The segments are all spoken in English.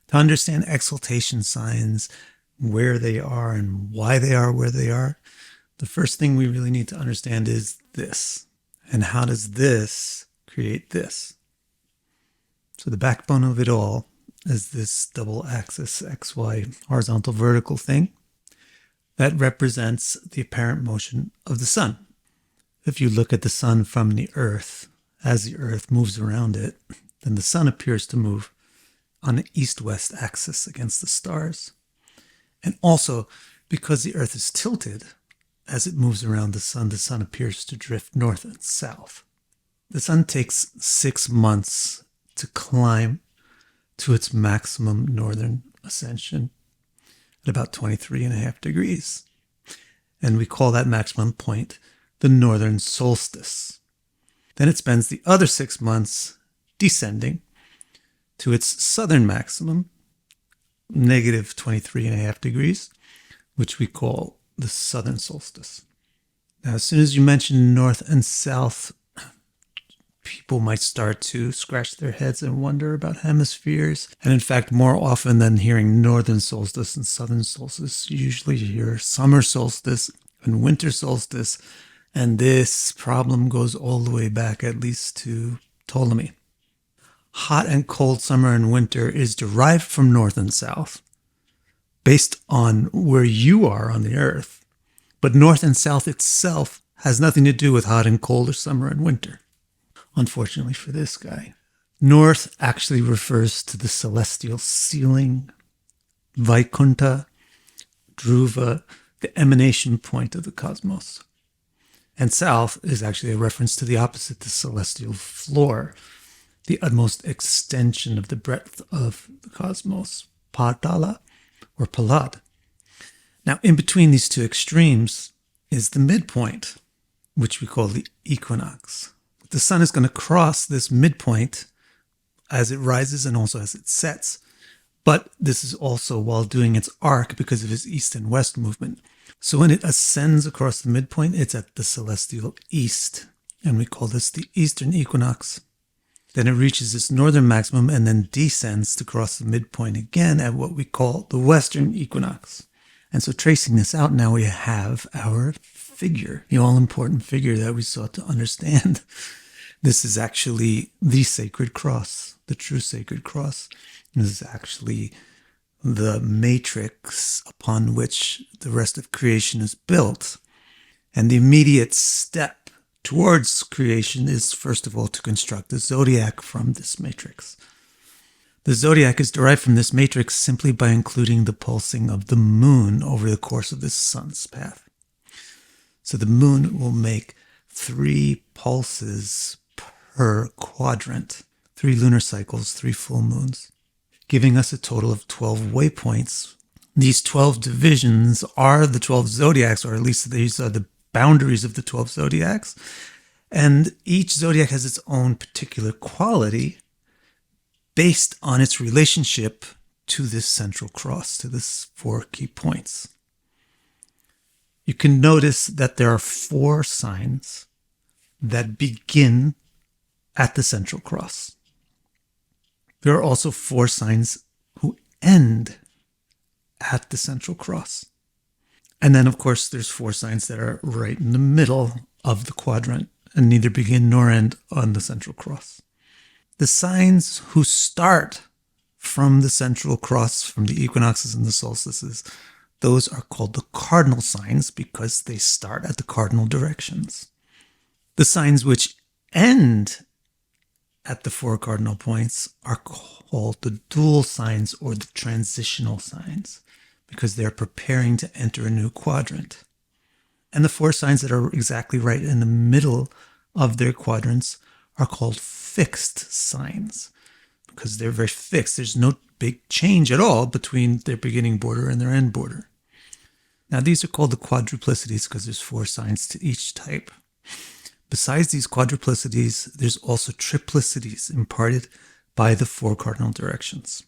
To understand exaltation signs, where they are and why they are where they are, the first thing we really need to understand is this. And how does this create this? So the backbone of it all is this double axis XY horizontal vertical thing that represents the apparent motion of the sun. If you look at the sun from the earth, as the earth moves around it, then the sun appears to move on an east-west axis against the stars. And also, because the earth is tilted, as it moves around the sun appears to drift north and south. The sun takes 6 months to climb to its maximum northern ascension at about 23.5 degrees. And we call that maximum point the northern solstice. Then it spends the other 6 months descending to its southern maximum, negative 23.5 degrees, which we call the southern solstice. Now, as soon as you mention north and south, people might start to scratch their heads and wonder about hemispheres. And in fact, more often than hearing northern solstice and southern solstice, you usually hear summer solstice and winter solstice. And this problem goes all the way back at least to Ptolemy. Hot and cold summer and winter is derived from north and south based on where you are on the earth. But north and south itself has nothing to do with hot and cold or summer and winter. Unfortunately for this guy. North actually refers to the celestial ceiling, Vaikunta, Dhruva, the emanation point of the cosmos. And south is actually a reference to the opposite, the celestial floor, the utmost extension of the breadth of the cosmos, Patala or Palad. Now, in between these two extremes is the midpoint, which we call the equinox. The sun is going to cross this midpoint as it rises and also as it sets. But this is also while doing its arc because of its east and west movement. So when it ascends across the midpoint, it's at the celestial east. And we call this the eastern equinox. Then it reaches its northern maximum and then descends to cross the midpoint again at what we call the western equinox. And so tracing this out, now we have our figure, the all-important figure that we sought to understand. This is actually the sacred cross, the true sacred cross. This is actually the matrix upon which the rest of creation is built. And the immediate step towards creation is, first of all, to construct the zodiac from this matrix. The zodiac is derived from this matrix simply by including the pulsing of the moon over the course of the sun's path. So the moon will make 3 pulses per quadrant, 3 lunar cycles, 3 full moons, giving us a total of 12 waypoints. These 12 divisions are the 12 zodiacs, or at least these are the boundaries of the 12 zodiacs. And each zodiac has its own particular quality based on its relationship to this central cross, to this 4 key points. You can notice that there are 4 signs that begin at the central cross. There are also 4 signs who end at the central cross. And then, of course, there's 4 signs that are right in the middle of the quadrant and neither begin nor end on the central cross. The signs who start from the central cross, from the equinoxes and the solstices, those are called the cardinal signs because they start at the cardinal directions. The signs which end at the 4 cardinal points are called the dual signs or the transitional signs because they're preparing to enter a new quadrant. And the 4 signs that are exactly right in the middle of their quadrants are called fixed signs because they're very fixed. There's no big change at all between their beginning border and their end border. Now, these are called the quadruplicities because there's 4 signs to each type. Besides these quadruplicities, there's also triplicities imparted by the 4 cardinal directions.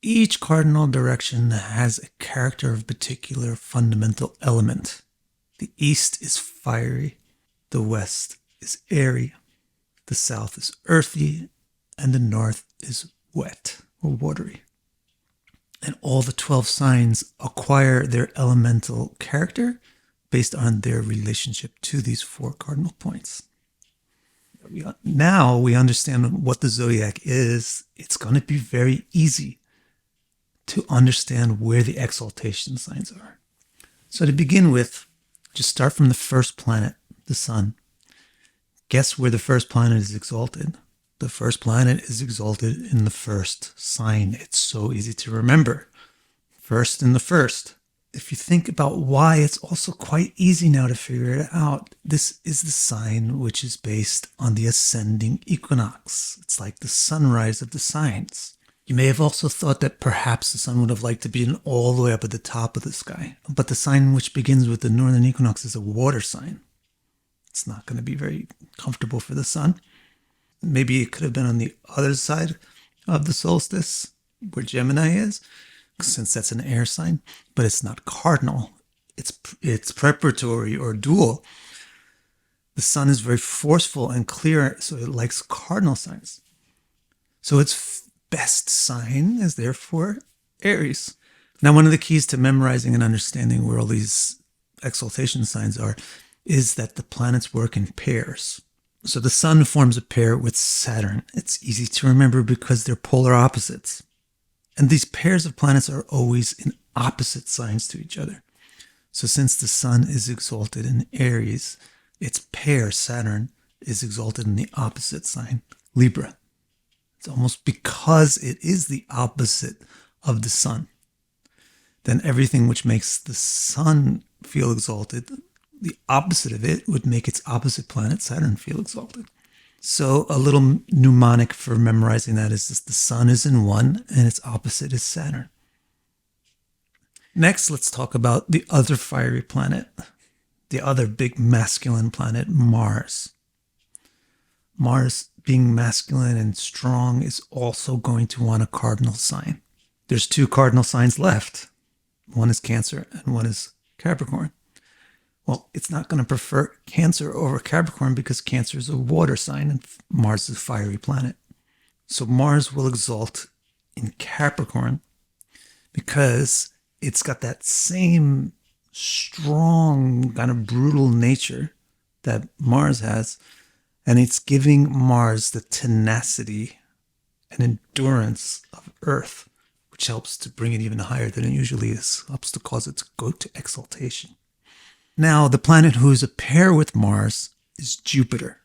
Each cardinal direction has a character of particular fundamental element. The east is fiery, the west is airy, the south is earthy, and the north is wet or watery. And all the 12 signs acquire their elemental character based on their relationship to these 4 cardinal points. Now we understand what the zodiac is. It's going to be very easy to understand where the exaltation signs are. So to begin with, just start from the first planet, the sun. Guess where the first planet is exalted? The first planet is exalted in the first sign. It's so easy to remember. First in the first. If you think about why, it's also quite easy now to figure it out. This is the sign which is based on the ascending equinox. It's like the sunrise of the signs. You may have also thought that perhaps the sun would have liked to be all the way up at the top of the sky. But the sign which begins with the northern equinox is a water sign. It's not going to be very comfortable for the sun. Maybe it could have been on the other side of the solstice, where Gemini is, since that's an air sign, but it's not cardinal. It's preparatory or dual. The sun is very forceful and clear, so it likes cardinal signs. So its best sign is therefore Aries. Now, one of the keys to memorizing and understanding where all these exaltation signs are is that the planets work in pairs. So the sun forms a pair with Saturn. It's easy to remember because they're polar opposites. And these pairs of planets are always in opposite signs to each other. So since the sun is exalted in Aries, its pair, Saturn, is exalted in the opposite sign, Libra. It's almost because it is the opposite of the sun. Then everything which makes the sun feel exalted, the opposite of it would make its opposite planet, Saturn, feel exalted. So a little mnemonic for memorizing that is just the sun is in 1 and its opposite is Saturn. Next, let's talk about the other fiery planet, the other big masculine planet, Mars. Mars, being masculine and strong, is also going to want a cardinal sign. There's 2 cardinal signs left. One is Cancer and one is Capricorn. Well, it's not going to prefer Cancer over Capricorn because Cancer is a water sign and Mars is a fiery planet. So Mars will exalt in Capricorn because it's got that same strong, kind of brutal nature that Mars has. And it's giving Mars the tenacity and endurance of Earth, which helps to bring it even higher than it usually is, helps to cause it to go to exaltation. Now, the planet who's a pair with Mars is Jupiter.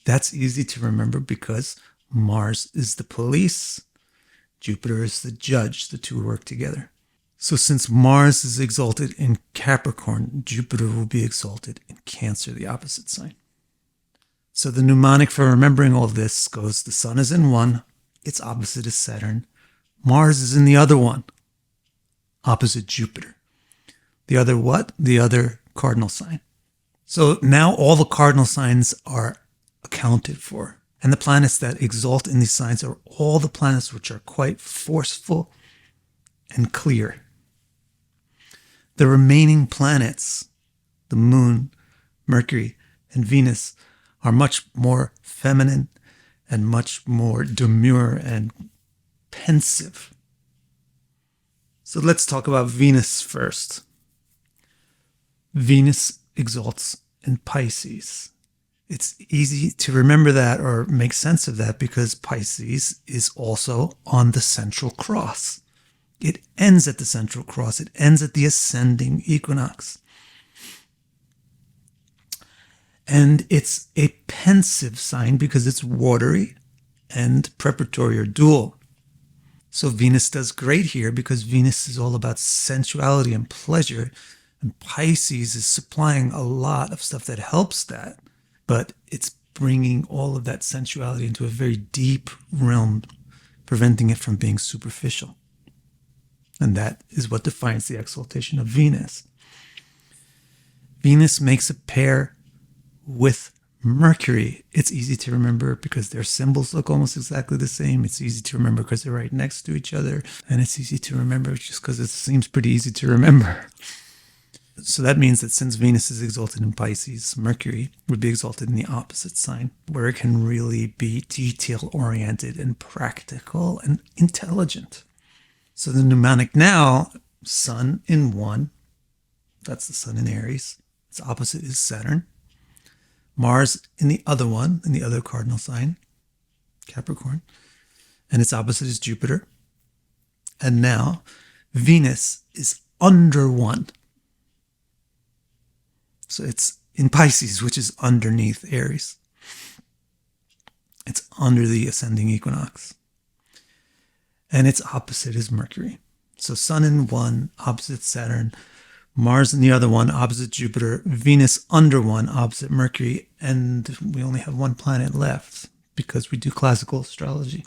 That's easy to remember because Mars is the police, Jupiter is the judge. The 2 work together. So since Mars is exalted in Capricorn, Jupiter will be exalted in Cancer, the opposite sign. So the mnemonic for remembering all this goes, the sun is in 1, its opposite is Saturn. Mars is in the other one, opposite Jupiter. The other what? The other cardinal sign. So now all the cardinal signs are accounted for. And the planets that exalt in these signs are all the planets which are quite forceful and clear. The remaining planets, the Moon, Mercury, and Venus, are much more feminine and much more demure and pensive. So let's talk about Venus first. Venus exalts in Pisces. It's easy to remember that or make sense of that because Pisces is also on the central cross. It ends at the central cross. It ends at the ascending equinox. And it's a pensive sign because it's watery and preparatory or dual. So Venus does great here because Venus is all about sensuality and pleasure. And Pisces is supplying a lot of stuff that helps that. But it's bringing all of that sensuality into a very deep realm, preventing it from being superficial. And that is what defines the exaltation of Venus. Venus makes a pair with Mercury. It's easy to remember because their symbols look almost exactly the same. It's easy to remember because they're right next to each other. And it's easy to remember just because it seems pretty easy to remember. So that means that since Venus is exalted in Pisces, Mercury would be exalted in the opposite sign, where it can really be detail-oriented and practical and intelligent. So the mnemonic now, Sun in one, that's the Sun in Aries. Its opposite is Saturn. Mars in the other one, in the other cardinal sign, Capricorn. And its opposite is Jupiter. And now Venus is under one. So it's in Pisces, which is underneath Aries. It's under the ascending equinox. And its opposite is Mercury. So Sun in one, opposite Saturn. Mars in the other one, opposite Jupiter. Venus under one, opposite Mercury. And we only have one planet left because we do classical astrology.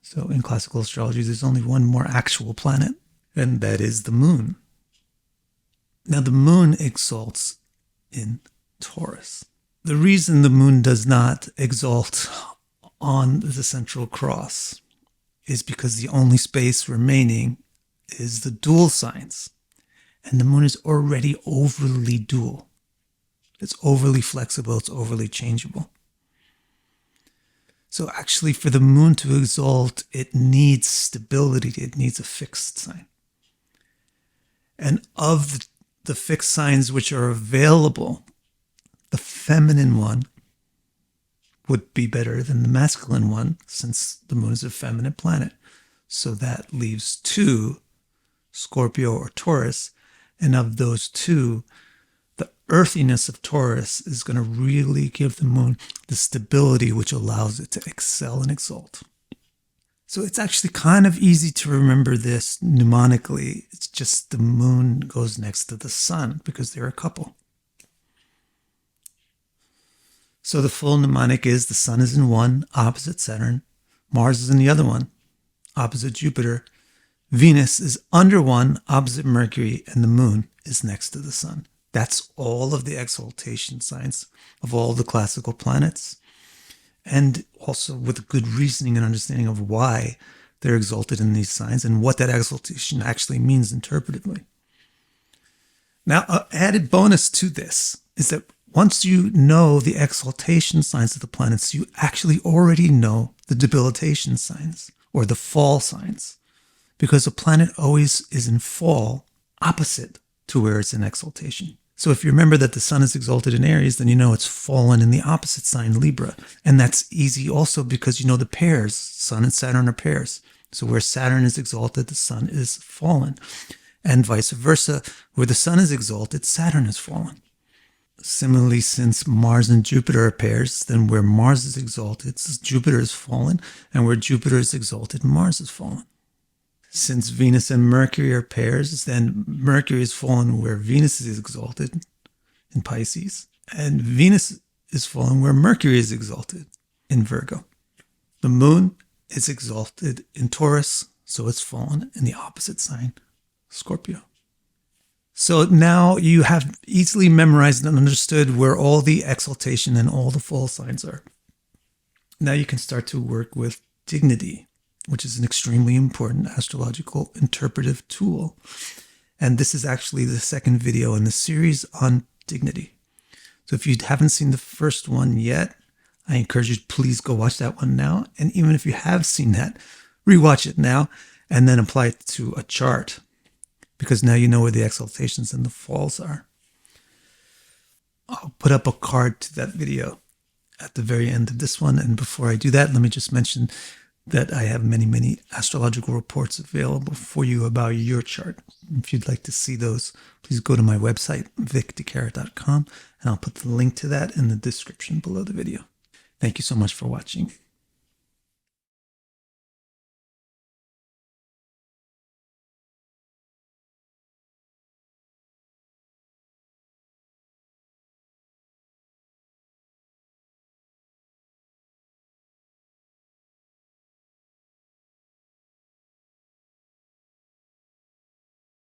So in classical astrology, there's only one more actual planet, and that is the moon. Now, the moon exalts in Taurus. The reason the moon does not exalt on the central cross is because the only space remaining is the dual signs. And the moon is already overly dual. It's overly flexible. It's overly changeable. So actually, for the moon to exalt, it needs stability. It needs a fixed sign. And of the fixed signs which are available, the feminine one would be better than the masculine one, since the moon is a feminine planet. So that leaves two, Scorpio or Taurus. And of those two, the earthiness of Taurus is going to really give the moon the stability which allows it to excel and exalt. So it's actually kind of easy to remember this mnemonically. It's just the moon goes next to the sun because they're a couple. So the full mnemonic is the sun is in one, opposite Saturn. Mars is in the other one, opposite Jupiter. Venus is under one, opposite Mercury, and the moon is next to the sun. That's all of the exaltation signs of all the classical planets. And also with good reasoning and understanding of why they're exalted in these signs and what that exaltation actually means interpretively. Now, an added bonus to this is that once you know the exaltation signs of the planets, you actually already know the debilitation signs or the fall signs. Because a planet always is in fall opposite to where it's in exaltation. So if you remember that the sun is exalted in Aries, then you know it's fallen in the opposite sign, Libra. And that's easy also because you know the pairs. Sun and Saturn are pairs. So where Saturn is exalted, the sun is fallen. And vice versa, where the sun is exalted, Saturn is fallen. Similarly, since Mars and Jupiter are pairs, then where Mars is exalted, Jupiter is fallen. And where Jupiter is exalted, Mars is fallen. Since Venus and Mercury are pairs, then Mercury is fallen where Venus is exalted in Pisces, and Venus is fallen where Mercury is exalted in Virgo. The moon is exalted in Taurus, so it's fallen in the opposite sign, Scorpio. So now you have easily memorized and understood where all the exaltation and all the fall signs are. Now you can start to work with dignity, which is an extremely important astrological interpretive tool. And this is actually the second video in the series on dignity. So if you haven't seen the first one yet, I encourage you to please go watch that one now. And even if you have seen that, rewatch it now and then apply it to a chart, because now you know where the exaltations and the falls are. I'll put up a card to that video at the very end of this one. And before I do that, let me just mention that I have many, many astrological reports available for you about your chart. If you'd like to see those, please go to my website, vicdecarrot.com, and I'll put the link to that in the description below the video. Thank you so much for watching.